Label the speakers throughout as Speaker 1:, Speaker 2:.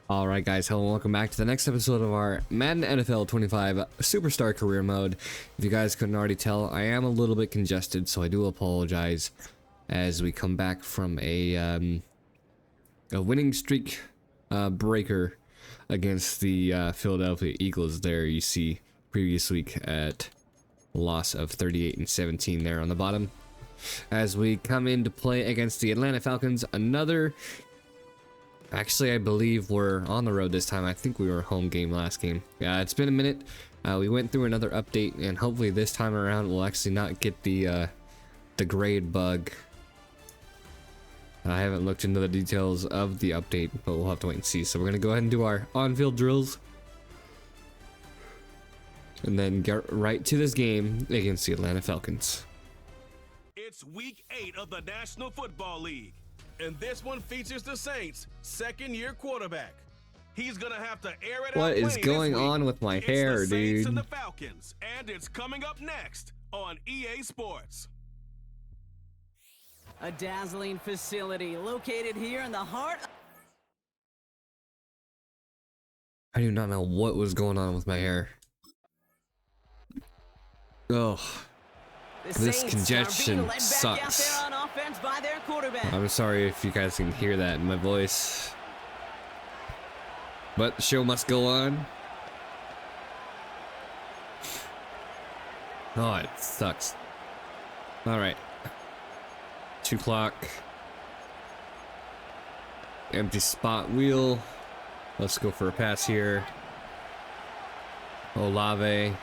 Speaker 1: Alright guys, hello and welcome back to the next episode of our Madden NFL 25 Superstar Career Mode. If you guys couldn't already tell, I am a little bit congested, so I do apologize as we come back from a winning streak breaker against the Philadelphia Eagles. There you see previous week at a loss of 38-17 there on the bottom. As we come in to play against the Atlanta Falcons, actually, I believe we're on the road this time. I think we were home game last game. Yeah, it's been a minute. We went through another update, and hopefully this time around we'll actually not get the grade bug. I haven't looked into the details of the update, but we'll have to wait and see. So we're gonna go ahead and do our on-field drills, and then get right to this game against the Atlanta Falcons.
Speaker 2: It's week 8 of the National Football League. And this one features the Saints' second-year quarterback. He's gonna have to air it out.
Speaker 1: What is going on with my hair,
Speaker 2: it's the Saints
Speaker 1: dude?
Speaker 2: and the Falcons, and it's coming up next on EA Sports.
Speaker 3: A dazzling facility located here in the heart.
Speaker 1: I do not know what was going on with my hair. Oh. This congestion sucks. I'm sorry if you guys can hear that in my voice, but the show must go on. Oh, it sucks. All right, 2 o'clock. Empty spot wheel. Let's go for a pass here. Olave.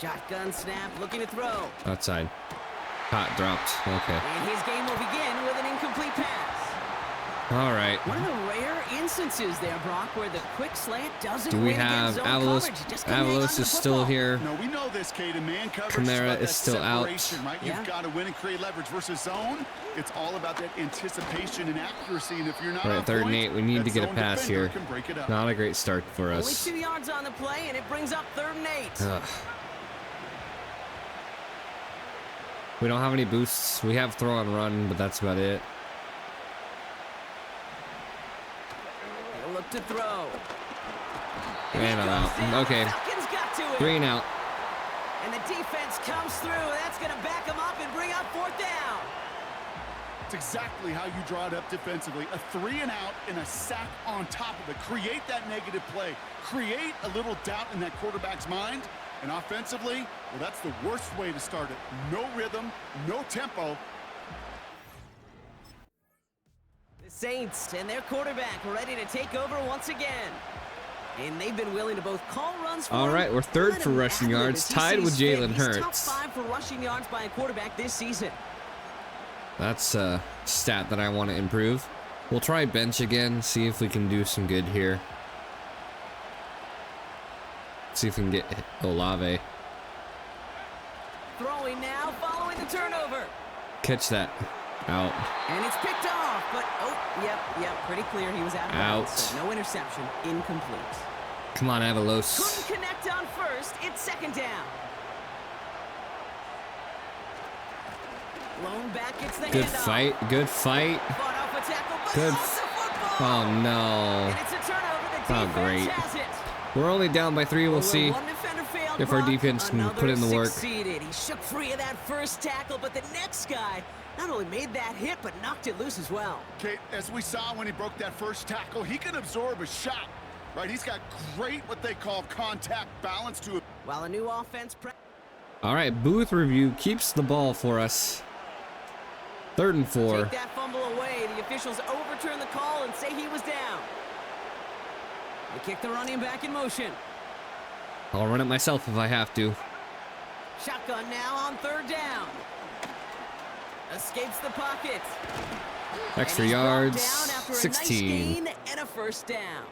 Speaker 3: Shotgun snap, looking to throw.
Speaker 1: Outside. Hot dropped. Okay.
Speaker 3: And his game will begin with an incomplete pass.
Speaker 1: All right.
Speaker 3: One of the rare instances there, Brock, where the quick slant doesn't.
Speaker 1: Do we have Avalos? Avalos is still here.
Speaker 4: No, we know this, Kate. In man coverage,
Speaker 1: Kamara is still out.
Speaker 4: Right?
Speaker 3: Yeah.
Speaker 4: You've got to win and create leverage versus zone. It's all about that anticipation and accuracy. And if you're not
Speaker 1: All right, 3rd and 8. We need to get a pass here.
Speaker 4: It
Speaker 1: Not a great start for us.
Speaker 3: Only 2 yards on the play, and it brings up 3rd and 8.
Speaker 1: Ugh. We don't have any boosts. We have throw and run, but that's about it.
Speaker 3: He'll look to throw.
Speaker 1: And I'm out. Okay. 3 and out.
Speaker 3: And the defense comes through. That's going to back him up and bring up 4th down.
Speaker 4: It's exactly how you draw it up defensively. A 3 and out and a sack on top of it. Create that negative play. Create a little doubt in that quarterback's mind. And offensively, well, that's the worst way to start it. No rhythm, no tempo.
Speaker 3: The Saints and their quarterback ready to take over once again. And they've been willing to both call runs for
Speaker 1: All right, we're 3rd for rushing yards, tied with Jalen Hurts.
Speaker 3: Top 5 for rushing yards by a quarterback this season.
Speaker 1: That's a stat that I want to improve. We'll try bench again, see if we can do some good here. See if we can get Olave.
Speaker 3: Throwing now, following the turnover.
Speaker 1: Catch that. Out.
Speaker 3: And it's picked off, but yep, pretty clear he was out of bounds. So no interception, incomplete.
Speaker 1: Come on, Avalos.
Speaker 3: Couldn't connect on 1st, it's 2nd down. Blown back, it's the
Speaker 1: Good
Speaker 3: handoff.
Speaker 1: fight, good fight.
Speaker 3: Fought off a tackle, but
Speaker 1: Good.
Speaker 3: lost the football.
Speaker 1: Oh no.
Speaker 3: And it's a turnover, the
Speaker 1: Oh,
Speaker 3: defense
Speaker 1: great.
Speaker 3: has it.
Speaker 1: We're only down by 3. We'll see
Speaker 3: One defender failed,
Speaker 1: if our
Speaker 3: Brock,
Speaker 1: defense can
Speaker 3: another
Speaker 1: put in the work.
Speaker 3: succeeded. He shook free of that first tackle, but the next guy not only made that hit, but knocked it loose as well.
Speaker 4: Kate, as we saw when he broke that first tackle, he can absorb a shot, right? He's got great, what they call contact balance to it.
Speaker 3: While a new offense...
Speaker 1: All right, booth review keeps the ball for us. 3rd and 4.
Speaker 3: Take that fumble away. The officials overturn the call and say he was down. They kick the running back in motion.
Speaker 1: I'll run it myself if I have to.
Speaker 3: Shotgun now on 3rd down. Escapes the pocket.
Speaker 1: Extra
Speaker 3: And he's brought
Speaker 1: yards.
Speaker 3: down after a
Speaker 1: 16.
Speaker 3: nice gain and a 1st down.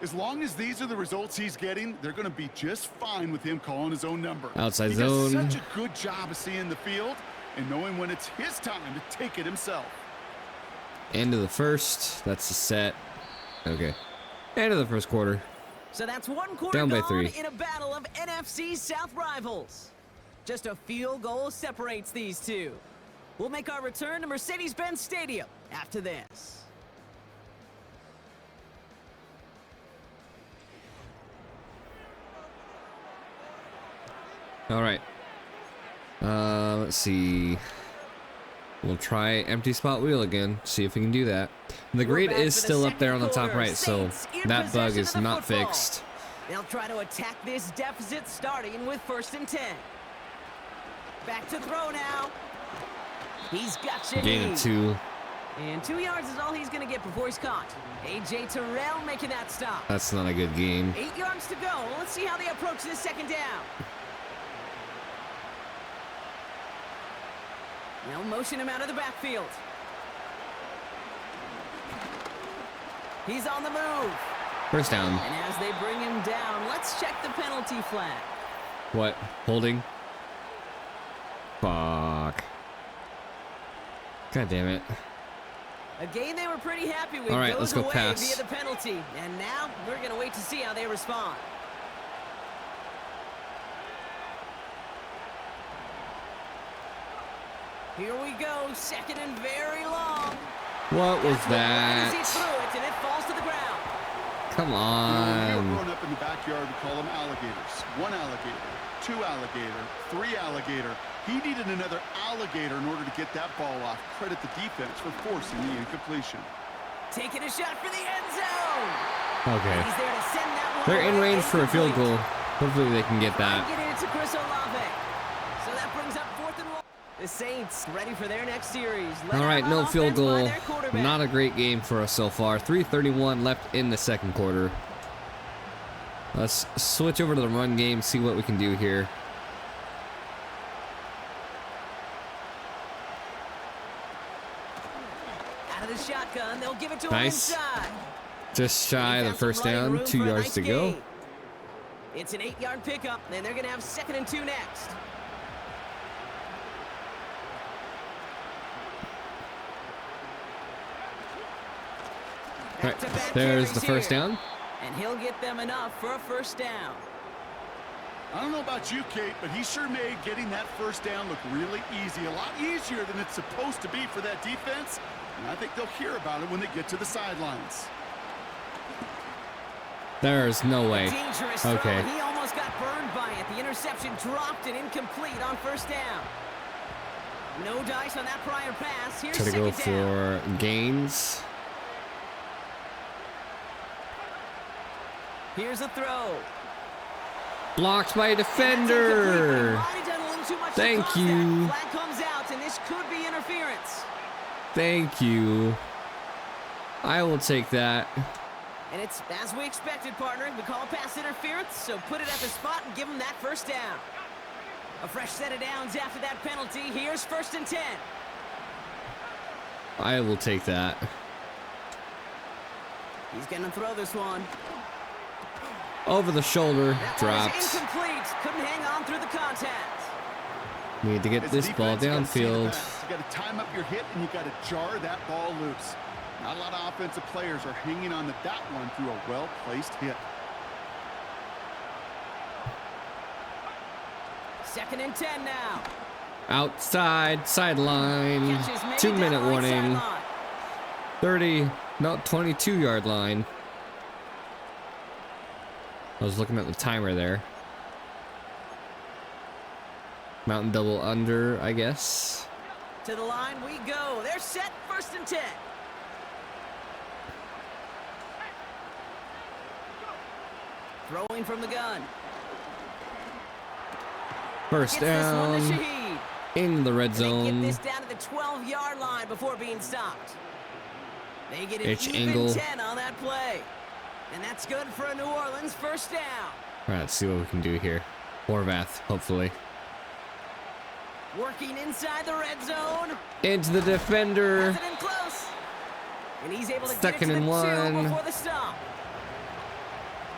Speaker 4: As long as these are the results he's getting, they're going to be just fine with him calling his own number.
Speaker 1: Outside
Speaker 4: he
Speaker 1: zone.
Speaker 4: does such a good job of seeing the field and knowing when it's his time to take it himself.
Speaker 1: End of the 1st. That's the set. Okay. End of the 1st quarter.
Speaker 3: So that's 1 quarter
Speaker 1: Down by
Speaker 3: gone
Speaker 1: 3.
Speaker 3: in a battle of NFC South rivals. Just a field goal separates these two. We'll make our return to Mercedes-Benz Stadium after this.
Speaker 1: All right. Let's see. We'll try empty spot wheel again. See if we can do that. The grade is still up there on the top right, so that bug is not fixed.
Speaker 3: They'll try to attack this deficit, starting with 1st and 10. Back to throw now. He's got you.
Speaker 1: Gain of 2.
Speaker 3: And 2 yards is all he's going to get before he's caught. A.J. Terrell making that stop.
Speaker 1: That's not a good game.
Speaker 3: 8 yards to go. Let's see how they approach this 2nd down. They'll motion him out of the backfield. He's on the move.
Speaker 1: 1st down.
Speaker 3: And as they bring him down, let's check the penalty flag.
Speaker 1: What? Holding? Fuck. God damn it.
Speaker 3: A game they were pretty happy with.
Speaker 1: All right,
Speaker 3: goes
Speaker 1: let's go
Speaker 3: away
Speaker 1: pass.
Speaker 3: via the penalty. And now we're going to wait to see how they respond. Here we go, 2nd and very long.
Speaker 1: What was
Speaker 3: He
Speaker 1: that?
Speaker 3: threw it, and it falls to the ground.
Speaker 1: Come
Speaker 4: When we were
Speaker 1: on.
Speaker 4: growing up in the backyard, we call them alligators. 1 alligator, 2 alligator, 3 alligator. He needed another alligator in order to get that ball off. Credit the defense for forcing the incompletion.
Speaker 3: Taking a shot for the end zone.
Speaker 1: Okay.
Speaker 3: He's there to send that one
Speaker 1: They're in
Speaker 3: away
Speaker 1: range for a field
Speaker 3: incomplete.
Speaker 1: goal. Hopefully they can get that.
Speaker 3: Get it to Chris Olave. So that brings up 4th and 1. The Saints ready for their next series.
Speaker 1: All right, no field goal. Not
Speaker 3: a
Speaker 1: a great game for us so far. 3:31 left in the 2nd quarter. Let's switch over to the run game, see what we can do here.
Speaker 3: out of the shotgun. They'll give it to
Speaker 1: Nice.
Speaker 3: him inside.
Speaker 1: Just shy of the 1st down, 2 yards to go.
Speaker 3: It's an 8-yard pickup, and they're going to have 2nd and 2 next.
Speaker 1: All right, there's the 1st down.
Speaker 3: And he'll get them enough for a 1st down.
Speaker 4: I don't know about you, Kate, but he sure made getting that 1st down look really easy. A lot easier than it's supposed to be for that defense. And I think they'll hear about it when they get to the sidelines.
Speaker 1: There's no way.
Speaker 3: Dangerous
Speaker 1: Okay.
Speaker 3: throw. He almost got burned by it. The interception dropped and incomplete on 1st down. No dice on that prior pass. Here's
Speaker 1: Try to go
Speaker 3: 2nd down.
Speaker 1: for gains.
Speaker 3: Here's a throw.
Speaker 1: Blocked by a defender. Thank you.
Speaker 3: Flag comes out, and this could be interference.
Speaker 1: Thank you. I will take that.
Speaker 3: And it's as we expected, partner. We call pass interference, so put it at the spot and give them that 1st down. A fresh set of downs after that penalty. Here's 1st and 10.
Speaker 1: I will take that.
Speaker 3: He's going to throw this one.
Speaker 1: Over the shoulder,
Speaker 3: That
Speaker 1: dropped.
Speaker 3: was incomplete. Couldn't hang on through the contact.
Speaker 1: Need to get
Speaker 4: As
Speaker 1: this
Speaker 4: a
Speaker 1: ball
Speaker 4: defense, you gotta see the
Speaker 1: downfield.
Speaker 4: pass. You got to time up your hit, and you got to jar that ball loose. Not a lot of offensive players are hanging on to that one through a well-placed hit.
Speaker 3: 2nd and 10 now.
Speaker 1: Outside, sideline.
Speaker 3: Catches maybe
Speaker 1: 2-minute
Speaker 3: down right
Speaker 1: warning.
Speaker 3: sideline.
Speaker 1: 30, no, 22-yard line. I was looking at the timer there. Mountain double under, I guess.
Speaker 3: To the line we go. They're set. 1st and 10. Throwing from the gun.
Speaker 1: 1st
Speaker 3: Gets this one to
Speaker 1: down.
Speaker 3: Shaheed.
Speaker 1: In the red
Speaker 3: They get
Speaker 1: zone.
Speaker 3: this down to the 12-yard line before being stopped. They get an
Speaker 1: H
Speaker 3: even
Speaker 1: angle.
Speaker 3: 10 on that play. And that's good for a New Orleans 1st down.
Speaker 1: All right, let's see what we can do here. Horvath, hopefully.
Speaker 3: Working inside the red zone.
Speaker 1: Into the defender.
Speaker 3: Has it in close. And he's able to get it
Speaker 1: 2nd
Speaker 3: to the
Speaker 1: and
Speaker 3: 2
Speaker 1: 1.
Speaker 3: before the stop.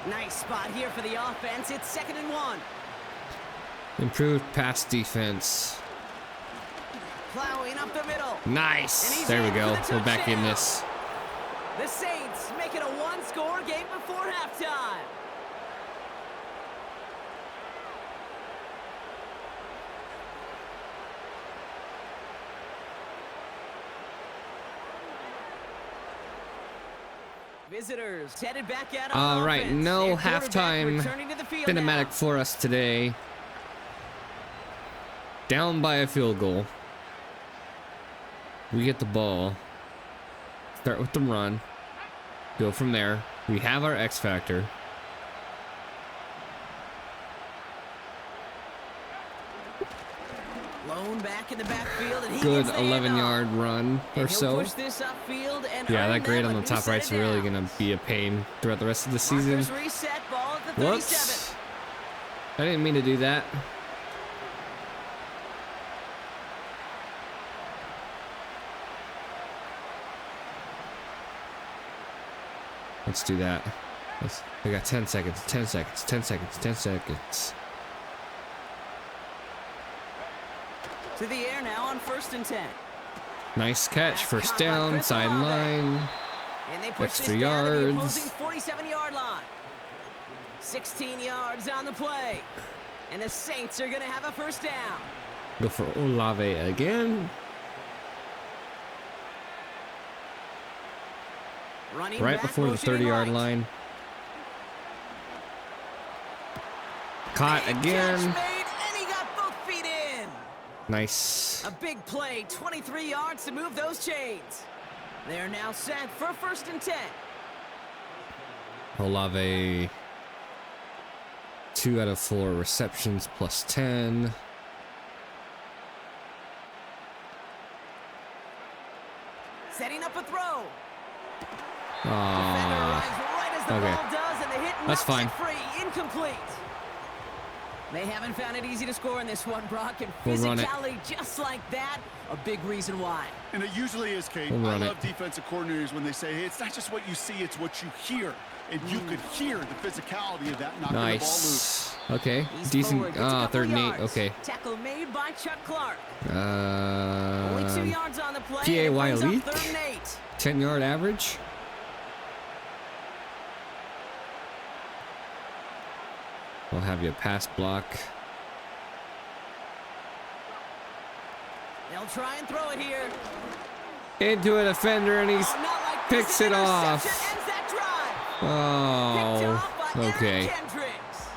Speaker 3: Nice spot here for the offense. It's 2nd and 1.
Speaker 1: Improved pass defense.
Speaker 3: Plowing up the middle. And
Speaker 1: Nice.
Speaker 3: he's
Speaker 1: There we
Speaker 3: in for
Speaker 1: go.
Speaker 3: the
Speaker 1: We're back in
Speaker 3: touchdown.
Speaker 1: this.
Speaker 3: The Saints make it a 1-score game before halftime. Visitors headed back out on
Speaker 1: All right,
Speaker 3: offense.
Speaker 1: no
Speaker 3: Their quarterback
Speaker 1: halftime
Speaker 3: returning to the field
Speaker 1: cinematic
Speaker 3: now.
Speaker 1: for us today. Down by a field goal. We get the ball. Start with the run. Go from there. We have our X factor.
Speaker 3: Lone back in the backfield, and he
Speaker 1: Good
Speaker 3: gets the
Speaker 1: 11-yard
Speaker 3: handoff.
Speaker 1: run or
Speaker 3: And he'll
Speaker 1: so.
Speaker 3: push this upfield and
Speaker 1: Yeah,
Speaker 3: earn
Speaker 1: that grade
Speaker 3: them
Speaker 1: on
Speaker 3: a
Speaker 1: the
Speaker 3: new
Speaker 1: top
Speaker 3: set
Speaker 1: right's
Speaker 3: of
Speaker 1: really
Speaker 3: downs.
Speaker 1: gonna be a pain throughout the rest of the season.
Speaker 3: Markers reset, ball at the 37.
Speaker 1: Whoops. I didn't mean to do that. Let's do that. We got 10 seconds, 10 seconds, 10 seconds, 10 seconds.
Speaker 3: To the air now on 1st and 10.
Speaker 1: Nice catch,
Speaker 3: That's
Speaker 1: first
Speaker 3: caught by
Speaker 1: down,
Speaker 3: Chris
Speaker 1: sideline.
Speaker 3: And they push
Speaker 1: Extra
Speaker 3: this down to the
Speaker 1: yards.
Speaker 3: opposing 47-yard line. 16 yards on the play. And the Saints are going to have a first down.
Speaker 1: Go for Olave again.
Speaker 3: Running
Speaker 1: Right
Speaker 3: back,
Speaker 1: before the
Speaker 3: motioning
Speaker 1: 30-yard
Speaker 3: right.
Speaker 1: line. Caught
Speaker 3: Big
Speaker 1: again.
Speaker 3: catch made, and he got both feet in.
Speaker 1: Nice.
Speaker 3: A big play, 23 yards to move those chains. They're now set for 1st and 10.
Speaker 1: Olave. 2 out of 4 receptions plus 10.
Speaker 3: Setting up a throw. Defender
Speaker 1: Aww.
Speaker 3: arrives right as the
Speaker 1: Okay.
Speaker 3: ball does, and the hit
Speaker 1: That's
Speaker 3: knocks
Speaker 1: fine.
Speaker 3: it free. Incomplete. They haven't found it easy to score in this one, Brock, and
Speaker 1: We'll run it.
Speaker 3: physicality just like that, a big reason why.
Speaker 4: And it usually is, Kate.
Speaker 1: We'll
Speaker 4: I
Speaker 1: run
Speaker 4: love
Speaker 1: it.
Speaker 4: defensive coordinators when they say, hey, it's not just what you see, it's what you hear. And you could hear the physicality of that knocking the ball loose.
Speaker 1: Nice. Okay.
Speaker 3: He's
Speaker 1: Decent.
Speaker 3: forward, gets a couple
Speaker 1: 3rd and 8.
Speaker 3: yards.
Speaker 1: Okay.
Speaker 3: Tackle made by Chuck Clark. Only 2 yards on the play. and it
Speaker 1: PAY
Speaker 3: brings up
Speaker 1: leak.
Speaker 3: 3rd and 8.
Speaker 1: 10-yard average. We'll have you pass block.
Speaker 3: They'll try and throw it here.
Speaker 1: Into a defender, and he
Speaker 3: Oh, not like
Speaker 1: picks
Speaker 3: this.
Speaker 1: it
Speaker 3: An
Speaker 1: off.
Speaker 3: interception ends that drive. Picked
Speaker 1: Oh,
Speaker 3: off by Eric
Speaker 1: okay.
Speaker 3: Kendricks.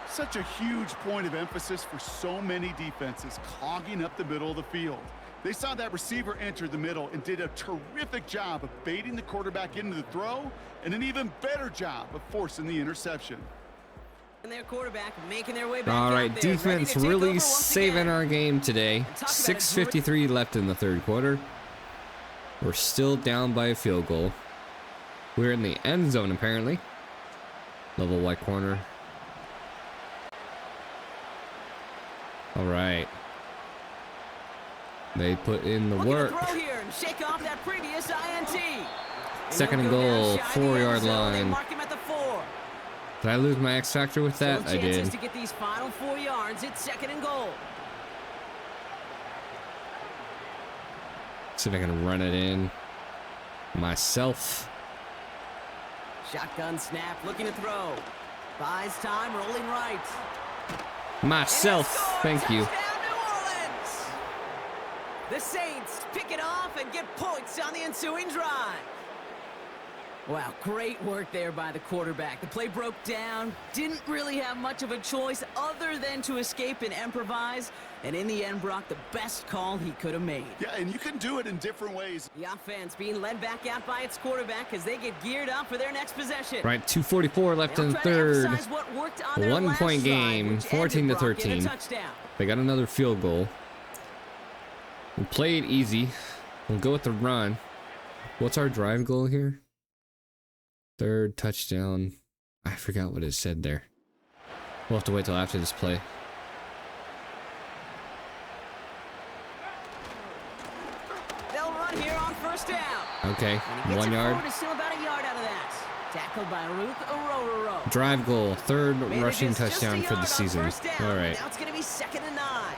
Speaker 4: Such a huge point of emphasis for so many defenses, clogging up the middle of the field. They saw that receiver enter the middle and did a terrific job of baiting the quarterback into the throw, and an even better job of forcing the interception.
Speaker 3: And their quarterback making their way back
Speaker 1: All
Speaker 3: out
Speaker 1: right,
Speaker 3: there, ready
Speaker 1: defense
Speaker 3: to take over
Speaker 1: really
Speaker 3: once
Speaker 1: saving
Speaker 3: again.
Speaker 1: our game today.
Speaker 3: talk about a
Speaker 1: 6:53 left in the 3rd quarter. We're still down by a field goal. We're in the end zone, apparently. Level white corner. All right. They put in the
Speaker 3: Looking to
Speaker 1: work.
Speaker 3: throw here and shake off that previous INT. And
Speaker 1: 2nd and
Speaker 3: he'll go down
Speaker 1: goal,
Speaker 3: shy of the
Speaker 1: 4-yard
Speaker 3: end zone. They
Speaker 1: line.
Speaker 3: mark him at the 4.
Speaker 1: Did I lose my X factor with that?
Speaker 3: So
Speaker 1: I
Speaker 3: chances
Speaker 1: did.
Speaker 3: to get these final 4 yards. It's 2nd and goal.
Speaker 1: See if I can run it in myself.
Speaker 3: Shotgun snap, looking to throw. Buys time, rolling right.
Speaker 1: Myself. Thank you.
Speaker 3: Touchdown, New Orleans! The Saints pick it off and get points on the ensuing drive. Wow, great work there by the quarterback. The play broke down, didn't really have much of a choice other than to escape and improvise. And in the end, Brock, the best call he could have made.
Speaker 4: Yeah, and you can do it in different ways.
Speaker 3: The offense being led back out by its quarterback as they get geared up for their next possession.
Speaker 1: Right, 2:44 left
Speaker 3: They'll
Speaker 1: in
Speaker 3: try to
Speaker 1: 3rd.
Speaker 3: emphasize what worked on their
Speaker 1: 1
Speaker 3: last
Speaker 1: point
Speaker 3: drive,
Speaker 1: game,
Speaker 3: which
Speaker 1: 14 to
Speaker 3: ended Brock in a
Speaker 1: 13.
Speaker 3: touchdown.
Speaker 1: They got another field goal. We play it easy. We'll go with the run. What's our drive goal here? 3rd touchdown. I forgot what it said there. We'll have to wait till after this play.
Speaker 3: They'll run here on 1st down.
Speaker 1: Okay,
Speaker 3: And he gets
Speaker 1: 1
Speaker 3: it
Speaker 1: yard.
Speaker 3: forward, is still about a yard out of that. Tackled by Ruth Orororo.
Speaker 1: Drive goal, 3rd
Speaker 3: Made it
Speaker 1: rushing
Speaker 3: just a
Speaker 1: touchdown for
Speaker 3: yard
Speaker 1: the
Speaker 3: on
Speaker 1: season.
Speaker 3: 1st down.
Speaker 1: All right.
Speaker 3: Now it's going to be 2nd and 9.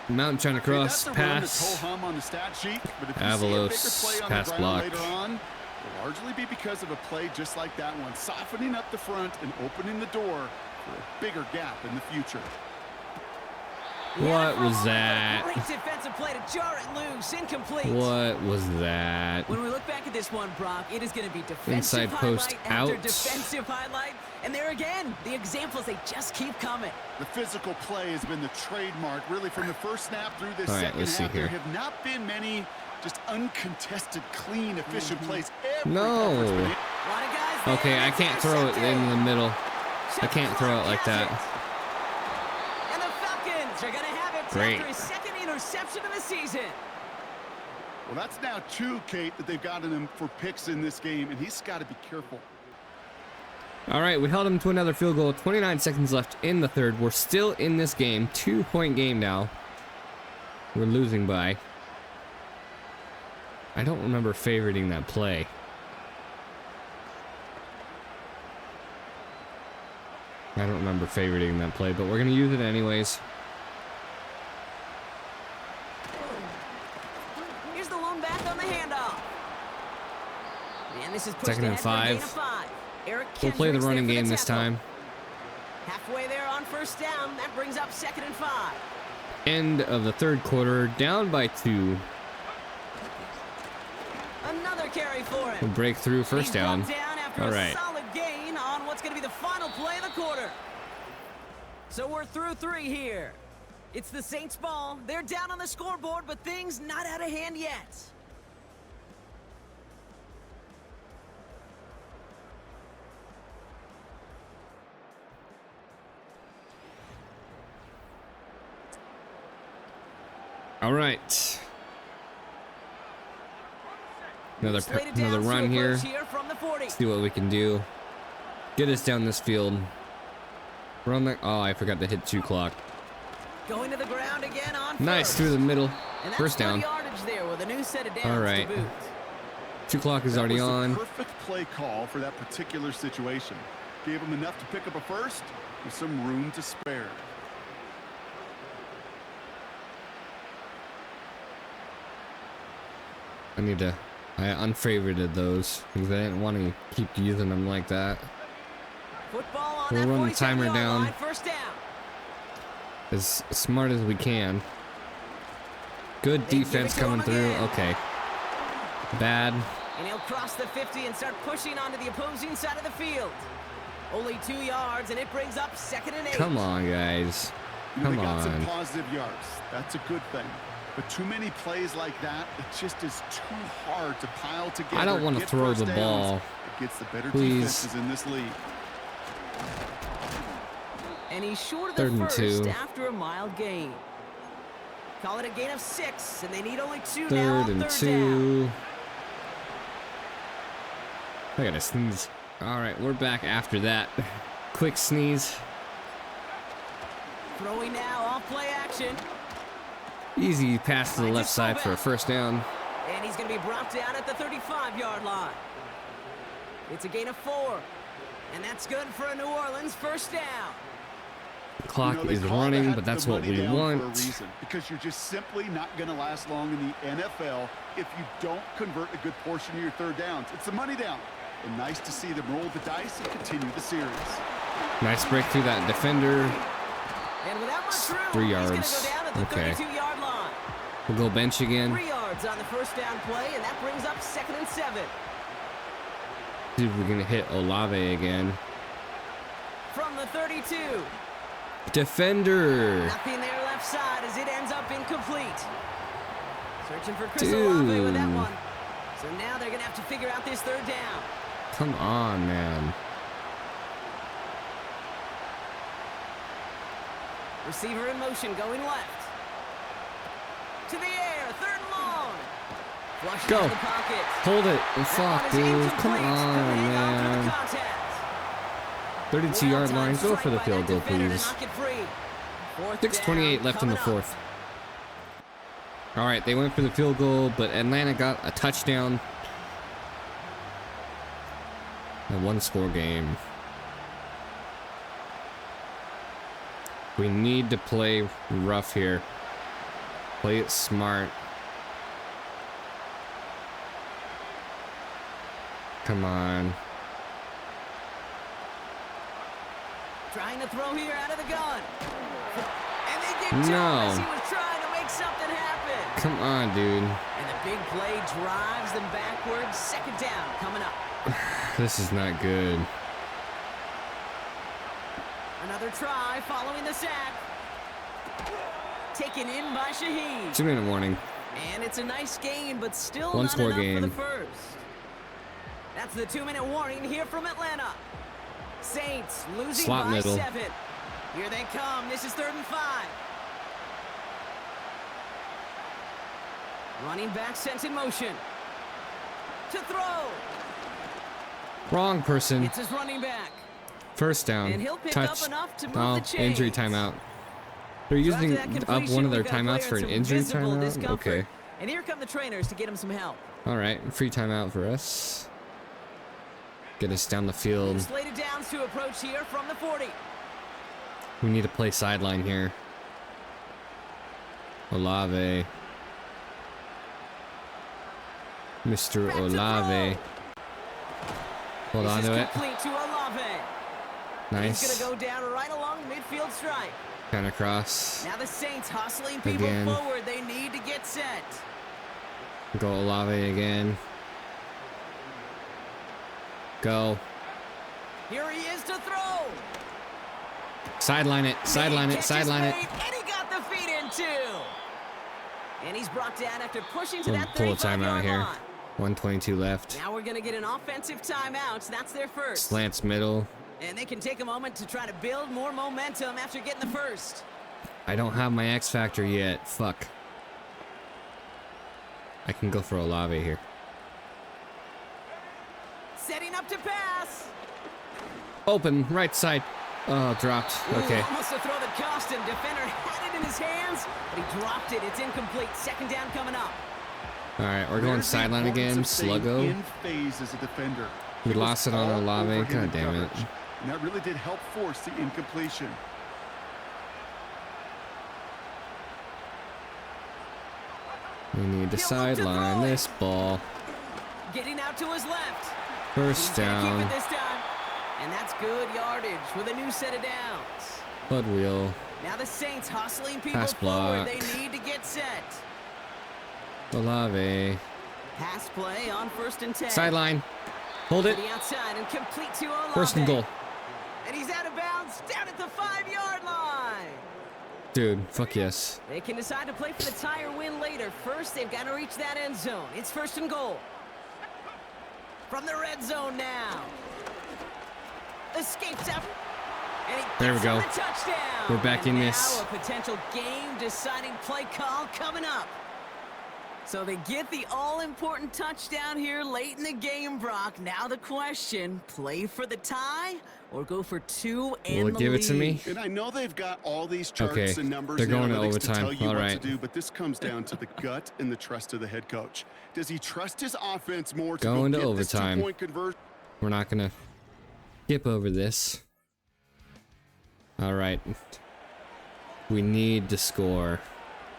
Speaker 1: Mountain trying to
Speaker 4: Okay,
Speaker 1: cross,
Speaker 4: that's a run that's
Speaker 1: pass.
Speaker 4: ho-hum on the stat sheet, but if you
Speaker 1: Avalos,
Speaker 4: see a bigger play on
Speaker 1: pass
Speaker 4: the ground
Speaker 1: block.
Speaker 4: later on, it'll largely be because of a play just like that one, softening up the front and opening the door for a bigger gap in the future.
Speaker 1: What was that?
Speaker 3: Great defensive play to jar it loose, incomplete.
Speaker 1: What was that?
Speaker 3: When we look back at this one, Brock, it is going to be defensive
Speaker 1: Inside post
Speaker 3: highlight after
Speaker 1: out.
Speaker 3: defensive highlight. And there again, the examples, they just keep coming.
Speaker 4: The physical play has been the trademark, really, from the first snap through this
Speaker 1: All right,
Speaker 4: second
Speaker 1: let's see
Speaker 4: half.
Speaker 1: here.
Speaker 4: There have not been many just uncontested, clean, efficient plays.
Speaker 1: No.
Speaker 3: A lot of guys there.
Speaker 1: Okay, I can't throw it in the middle. I can't throw it like that.
Speaker 3: And the Falcons are going to have it
Speaker 1: Great.
Speaker 3: after his second interception of the season.
Speaker 4: Well, that's now 2, Kate, that they've gotten him for picks in this game, and he's got to be careful.
Speaker 1: All right, we held him to another field goal. 29 seconds left in the third. We're still in this game. 2-point game now. We're losing by. I don't remember favoriting that play. I don't remember favoriting that play, but we're going to use it anyways.
Speaker 3: Here's the lone back on the handoff. And this is pushed
Speaker 1: Second and
Speaker 3: ahead for a gain of
Speaker 1: 5.
Speaker 3: 5. Eric
Speaker 1: We'll play the
Speaker 3: Kendricks
Speaker 1: running
Speaker 3: there for
Speaker 1: game
Speaker 3: the
Speaker 1: this
Speaker 3: tackle.
Speaker 1: time.
Speaker 3: Halfway there on first down. That brings up 2nd and 5.
Speaker 1: End of the third quarter, down by 2.
Speaker 3: Another carry for him.
Speaker 1: We'll break through first
Speaker 3: He's
Speaker 1: down.
Speaker 3: brought down after
Speaker 1: All
Speaker 3: a
Speaker 1: right.
Speaker 3: solid gain on what's going to be the final play of the quarter. So we're through 3 here. It's the Saints' ball. They're down on the scoreboard, but things not out of hand yet.
Speaker 1: All right. Another
Speaker 3: Slated
Speaker 1: another
Speaker 3: downs to
Speaker 1: run here.
Speaker 3: approach here from the 40.
Speaker 1: See what we can do. Get us down this field. We're on the. Oh, I forgot to hit 2 clock.
Speaker 3: Going to the ground again on
Speaker 1: Nice
Speaker 3: first.
Speaker 1: through the middle.
Speaker 3: And that's
Speaker 1: First down.
Speaker 3: good yardage there with a new set of downs
Speaker 1: All right.
Speaker 3: to boot.
Speaker 1: 2 clock is
Speaker 4: That
Speaker 1: already
Speaker 4: was the
Speaker 1: on.
Speaker 4: perfect play call for that particular situation. Gave him enough to pick up a first with some room to spare.
Speaker 1: I need to. I unfavorited those because I didn't want to keep using them like that.
Speaker 3: Football on
Speaker 1: We'll
Speaker 3: that
Speaker 1: run the timer
Speaker 3: 47-yard
Speaker 1: down.
Speaker 3: line, first down.
Speaker 1: As smart as we can. Good
Speaker 3: They give
Speaker 1: defense
Speaker 3: it to him
Speaker 1: coming through.
Speaker 3: again.
Speaker 1: Okay. Bad.
Speaker 3: And he'll cross the 50 and start pushing onto the opposing side of the field. Only 2 yards, and it brings up 2nd and 8.
Speaker 1: Come on, guys.
Speaker 4: You know,
Speaker 1: Come
Speaker 4: they got some
Speaker 1: on.
Speaker 4: positive yards. That's a good thing. But too many plays like that, it just is too hard to pile together.
Speaker 1: I don't want to
Speaker 4: get
Speaker 1: throw
Speaker 4: first
Speaker 1: the
Speaker 4: downs.
Speaker 1: ball.
Speaker 4: It gets the better
Speaker 1: Please.
Speaker 4: defenses in this league.
Speaker 3: And he's short of the
Speaker 1: 3rd and
Speaker 3: first
Speaker 1: 2.
Speaker 3: after a mild gain. Call it a gain of 6, and they need only 2 now
Speaker 1: 3rd
Speaker 3: on
Speaker 1: and
Speaker 3: 3rd down.
Speaker 1: 2. I gotta sneeze. All right, we're back after that. Quick sneeze.
Speaker 3: Throwing now off play action.
Speaker 1: Easy pass to the left side for a first down.
Speaker 3: And he's going to be brought down at the 35-yard line. It's a gain of 4. And that's good for a New Orleans first down.
Speaker 1: The clock
Speaker 4: You know, they
Speaker 1: is
Speaker 4: call
Speaker 1: running,
Speaker 4: that
Speaker 1: but that's
Speaker 4: the
Speaker 1: what
Speaker 4: money
Speaker 1: we
Speaker 4: down
Speaker 1: want.
Speaker 4: for a reason, because you're just simply not going to last long in the NFL if you don't convert a good portion of your 3rd downs. It's the money down. And nice to see them roll the dice and continue the series.
Speaker 1: Nice break through that defender.
Speaker 3: And without much room,
Speaker 1: 3
Speaker 3: he's
Speaker 1: yards.
Speaker 3: going to go down at the
Speaker 1: Okay.
Speaker 3: 32-yard line.
Speaker 1: We'll go bench again.
Speaker 3: 3 yards on the first down play, and that brings up 2nd and 7.
Speaker 1: See if we can hit Olave again.
Speaker 3: From the 32.
Speaker 1: Defender.
Speaker 3: Nothing there left side as it ends up incomplete. Searching for Chris Olave with that
Speaker 1: Dude.
Speaker 3: one. So now they're going to have to figure out this 3rd down.
Speaker 1: Come on, man.
Speaker 3: Receiver in motion going left. To the air, 3rd and long. Flush
Speaker 1: Go.
Speaker 3: out of the pocket.
Speaker 1: Hold it. Oh,
Speaker 3: That
Speaker 1: fuck,
Speaker 3: one is
Speaker 1: dude. Come
Speaker 3: incomplete.
Speaker 1: on,
Speaker 3: Coming in after the
Speaker 1: man.
Speaker 3: contact.
Speaker 1: 32-yard line.
Speaker 3: Well-timed
Speaker 1: Go for the
Speaker 3: strike by
Speaker 1: field
Speaker 3: that
Speaker 1: goal,
Speaker 3: defender to
Speaker 1: please.
Speaker 3: knock it free. 4th
Speaker 1: 6:28
Speaker 3: down
Speaker 1: left in the
Speaker 3: coming up.
Speaker 1: 4th. All right, they went for the field goal, but Atlanta got a touchdown. A 1-score game. We need to play rough here. Play it smart. Come on.
Speaker 3: Trying to throw here out of the gun. And they get
Speaker 1: No.
Speaker 3: Jones. He was trying to make something happen.
Speaker 1: Come on, dude.
Speaker 3: And the big play drives them backwards. Second down coming up.
Speaker 1: This is not good.
Speaker 3: Another try following the sack. Taken in by Shaheed.
Speaker 1: 2-minute warning.
Speaker 3: And it's a nice gain, but still
Speaker 1: One
Speaker 3: not
Speaker 1: score
Speaker 3: enough
Speaker 1: game.
Speaker 3: for the first. That's the 2-minute warning here from Atlanta. Saints losing
Speaker 1: Slot
Speaker 3: by
Speaker 1: middle.
Speaker 3: 7. Here they come. This is 3rd and 5. Running back sent in motion. To throw.
Speaker 1: Wrong person.
Speaker 3: It's his running back.
Speaker 1: First down.
Speaker 3: And he'll pick
Speaker 1: Touch.
Speaker 3: up enough to move
Speaker 1: Oh,
Speaker 3: the chains.
Speaker 1: injury timeout. They're using up one of their timeouts for an injury timeout?
Speaker 3: Discomfort.
Speaker 1: Okay.
Speaker 3: And here come the trainers to get him some help.
Speaker 1: Alright, free timeout for us. Get us down the field.
Speaker 3: Slated downs to approach here from the 40.
Speaker 1: We need to play sideline here. Olave. Mr.
Speaker 3: Back to
Speaker 1: Olave. Hold on
Speaker 3: This
Speaker 1: to
Speaker 3: is
Speaker 1: it.
Speaker 3: complete to Olave.
Speaker 1: Nice.
Speaker 3: He's going to go down right along the midfield stripe.
Speaker 1: Kind of cross.
Speaker 3: Now the Saints hustling people
Speaker 1: Again.
Speaker 3: forward. They need to get set.
Speaker 1: Go Olave again. Go.
Speaker 3: Here he is to throw.
Speaker 1: Sideline it. Sideline
Speaker 3: Big
Speaker 1: it.
Speaker 3: catch is
Speaker 1: Sideline it.
Speaker 3: made, And he got the feet in too. And he's brought down after pushing to
Speaker 1: We'll
Speaker 3: that
Speaker 1: pull a
Speaker 3: 35-yard
Speaker 1: timeout here.
Speaker 3: line.
Speaker 1: 1:22 left.
Speaker 3: Now we're going to get an offensive timeout. That's their first.
Speaker 1: Slants middle.
Speaker 3: And they can take a moment to try to build more momentum after getting the first.
Speaker 1: I don't have my X Factor yet. Fuck. I can go for Olave here.
Speaker 3: Setting up to pass.
Speaker 1: Open, right side. Oh, dropped. Okay.
Speaker 3: Ooh, almost a throw that cost him. Defender had it in his hands, but he dropped it. It's incomplete. Second down coming up.
Speaker 1: Alright, we're going
Speaker 4: There's the
Speaker 1: sideline
Speaker 4: importance
Speaker 1: again.
Speaker 4: of staying
Speaker 1: Sluggo.
Speaker 4: in phase as a defender.
Speaker 1: We
Speaker 4: He was
Speaker 1: lost it on
Speaker 4: all
Speaker 1: Olave.
Speaker 4: over him in
Speaker 1: God damn it.
Speaker 4: coverage, and that really did help force the incompletion.
Speaker 1: We need to
Speaker 3: He'll look to
Speaker 1: sideline
Speaker 3: throw it.
Speaker 1: this ball.
Speaker 3: Getting out to his left.
Speaker 1: First
Speaker 3: He's gonna keep
Speaker 1: down.
Speaker 3: it this time. And that's good yardage with a new set of downs.
Speaker 1: Blood wheel.
Speaker 3: Now the Saints hustling people
Speaker 1: Pass
Speaker 3: forward.
Speaker 1: block.
Speaker 3: They need to get set.
Speaker 1: Olave.
Speaker 3: Pass play on 1st and 10.
Speaker 1: Sideline. Hold
Speaker 3: To
Speaker 1: it.
Speaker 3: the outside and complete to Olave.
Speaker 1: First and goal.
Speaker 3: And he's out of bounds down at the 5-yard line.
Speaker 1: Dude, fuck yes.
Speaker 3: They can decide to play for the tie or win later. First, they've got to reach that end zone. It's 1st and goal. From the red zone now. Escapes out. And he
Speaker 1: There we
Speaker 3: gets
Speaker 1: go.
Speaker 3: the touchdown.
Speaker 1: We're back
Speaker 3: And
Speaker 1: in
Speaker 3: now
Speaker 1: this.
Speaker 3: a potential game-deciding play call coming up. So they get the all-important touchdown here late in the game, Brock. Now the question, play for the tie or go for 2 and
Speaker 1: Will it
Speaker 3: the
Speaker 1: give it to
Speaker 3: lead?
Speaker 1: me?
Speaker 4: And I know they've got all these charts
Speaker 1: Okay,
Speaker 4: and numbers
Speaker 1: they're
Speaker 4: and
Speaker 1: going to
Speaker 4: analytics
Speaker 1: overtime.
Speaker 4: to tell you
Speaker 1: All
Speaker 4: what
Speaker 1: right.
Speaker 4: to do, but this comes down to the gut and the trust of the head coach. Does he trust his offense more to
Speaker 1: Going
Speaker 4: go
Speaker 1: to
Speaker 4: get this
Speaker 1: overtime.
Speaker 4: 2-point conversion?
Speaker 1: We're not gonna skip over this. Alright. We need to score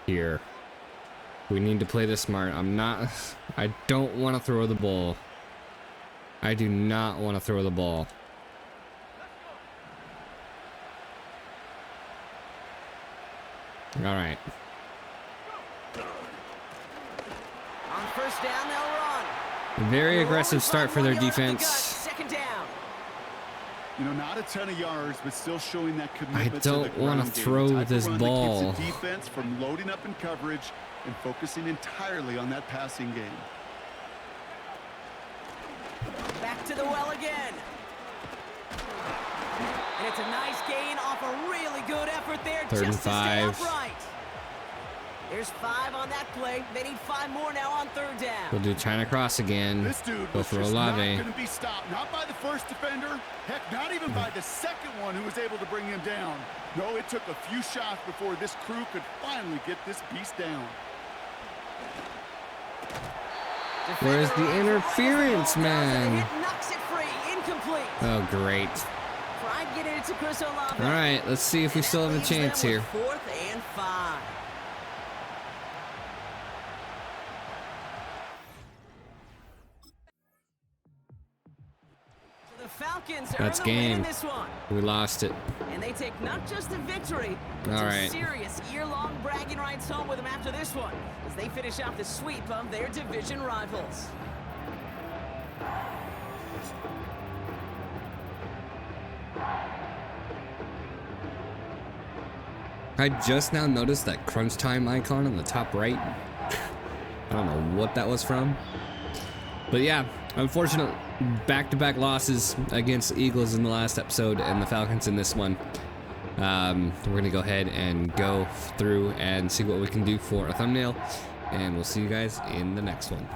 Speaker 1: here. We need to play this smart. I don't want to throw the ball. I do not want to throw the ball. Alright.
Speaker 3: On 1st down, they'll run.
Speaker 1: Very
Speaker 3: Rolling
Speaker 1: aggressive start for their
Speaker 3: 1 yard up the gut.
Speaker 1: defense.
Speaker 3: Second down.
Speaker 4: You know, not a ton of yards, but still showing that
Speaker 1: I
Speaker 4: commitment to the
Speaker 1: don't want
Speaker 4: ground
Speaker 1: to
Speaker 4: game.
Speaker 1: throw
Speaker 4: The type of
Speaker 1: this
Speaker 4: run
Speaker 1: ball.
Speaker 4: that keeps the defense from loading up in coverage and focusing entirely on that passing game.
Speaker 3: Back to the well again. And it's a nice gain off a really good effort there.
Speaker 1: 3rd and
Speaker 3: just to stay
Speaker 1: 5.
Speaker 3: upright. There's 5 on that play. They need 5 more now on 3rd down.
Speaker 1: We'll do China cross again.
Speaker 4: This dude
Speaker 1: Go
Speaker 4: was
Speaker 1: for
Speaker 4: just not
Speaker 1: Olave.
Speaker 4: going to be stopped. Not by the first defender. Heck, not even by the second one who was able to bring him down. No, it took a few shots before this crew could finally get this beast down.
Speaker 1: Where's the
Speaker 3: Defender
Speaker 1: interference,
Speaker 3: runs the ball down to the
Speaker 1: man?
Speaker 3: hit, knocks it free. Incomplete.
Speaker 1: Oh, great.
Speaker 3: Try to get it to Chris Olave.
Speaker 1: All right, let's see if we
Speaker 3: And
Speaker 1: still
Speaker 3: that
Speaker 1: have a
Speaker 3: leaves them
Speaker 1: chance here.
Speaker 3: with 4th and 5. The Falcons
Speaker 1: That's
Speaker 3: earn the win in
Speaker 1: game.
Speaker 3: this one.
Speaker 1: We lost it.
Speaker 3: And they take not just a victory, but
Speaker 1: All
Speaker 3: some
Speaker 1: right.
Speaker 3: serious year-long bragging rights home with them after this one, as they finish off the sweep of their division rivals.
Speaker 1: I just now noticed that crunch time icon on the top right. I don't know what that was from. But yeah, unfortunate back-to-back losses against Eagles in the last episode and the Falcons in this one. We're gonna go ahead and go through and see what we can do for a thumbnail, and we'll see you guys in the next one.